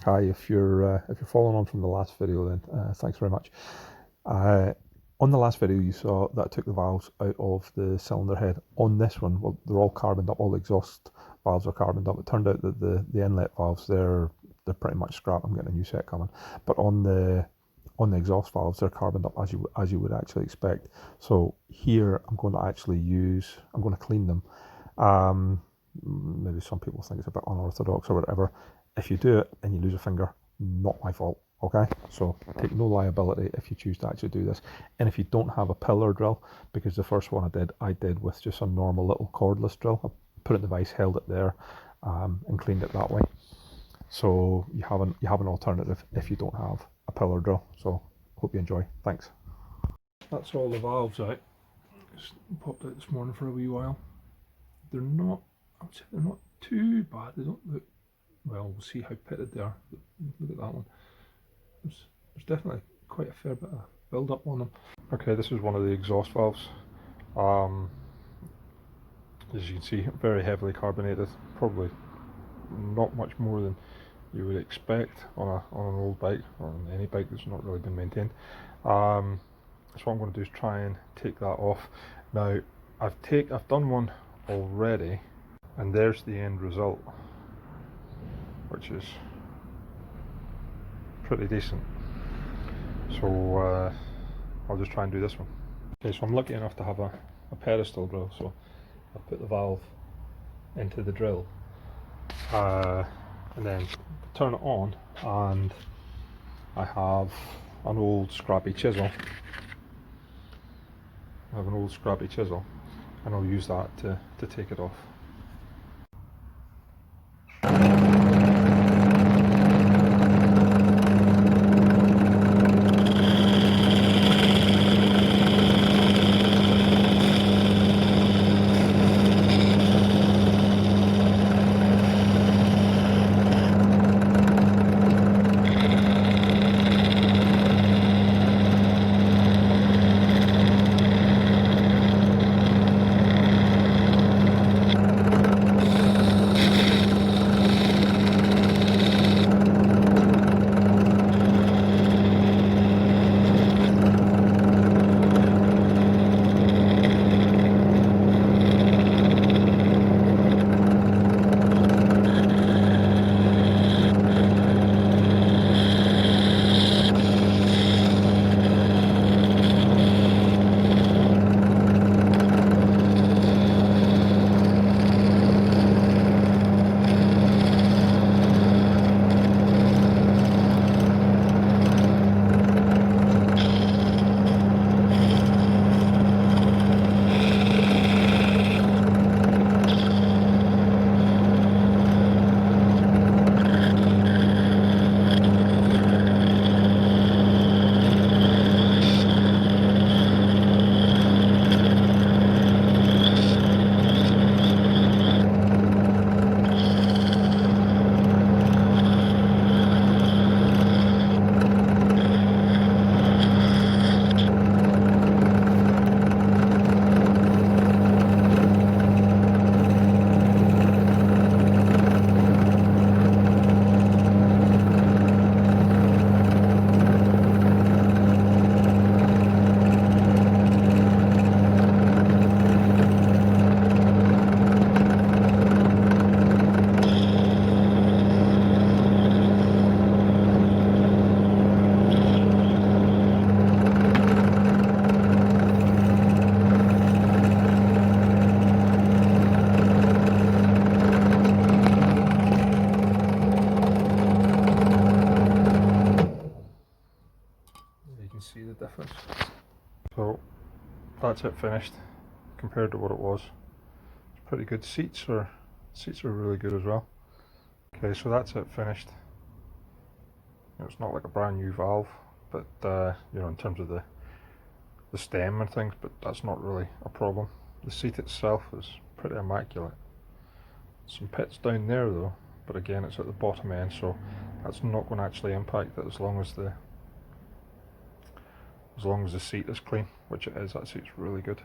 Okay, if you're following on from the last video, then thanks very much. On the last video, you saw that I took the valves out of the cylinder head. On this one, well, they're all carboned up. All the exhaust valves are carboned up. It turned out that the inlet valves, they're pretty much scrap. I'm getting a new set coming. But on the exhaust valves, they're carboned up as you would actually expect. So here, I'm going to clean them. Maybe some people think it's a bit unorthodox or whatever. If you do it and you lose a finger, not my fault. Okay, so take no liability if you choose to actually do this. And if you don't have a pillar drill, because the first one I did with just a normal little cordless drill. I put it in the vise, held it there, and cleaned it that way. So you have an alternative if you don't have a pillar drill. So hope you enjoy. Thanks. That's all the valves out. Just popped out this morning for a wee while. They're not, I would say they're not too bad. They don't look, well, we'll see how pitted they are. Look at that one. There's definitely quite a fair bit of build up on them. Okay, this is one of the exhaust valves. As you can see, very heavily carbonated. Probably not much more than you would expect on an old bike or on any bike that's not really been maintained. So what I'm going to do is try and take that off. Now I've done one already, and there's the end result, which is pretty decent. So I'll just try and do this one. Okay, so I'm lucky enough to have a pedestal drill, so I've put the valve into the drill, and then turn it on, and I have an old scrappy chisel. And I'll use that to take it off. See the difference. So that's it finished compared to what it was. It's pretty good. Seats are really good as well. Okay, so that's it finished. It's not like a brand new valve, but you know, in terms of the stem and things, but that's not really a problem. The seat itself is pretty immaculate. Some pits down there though, but again it's at the bottom end, so that's not going to actually impact it as long as the seat is clean, which it is. That seat's really good.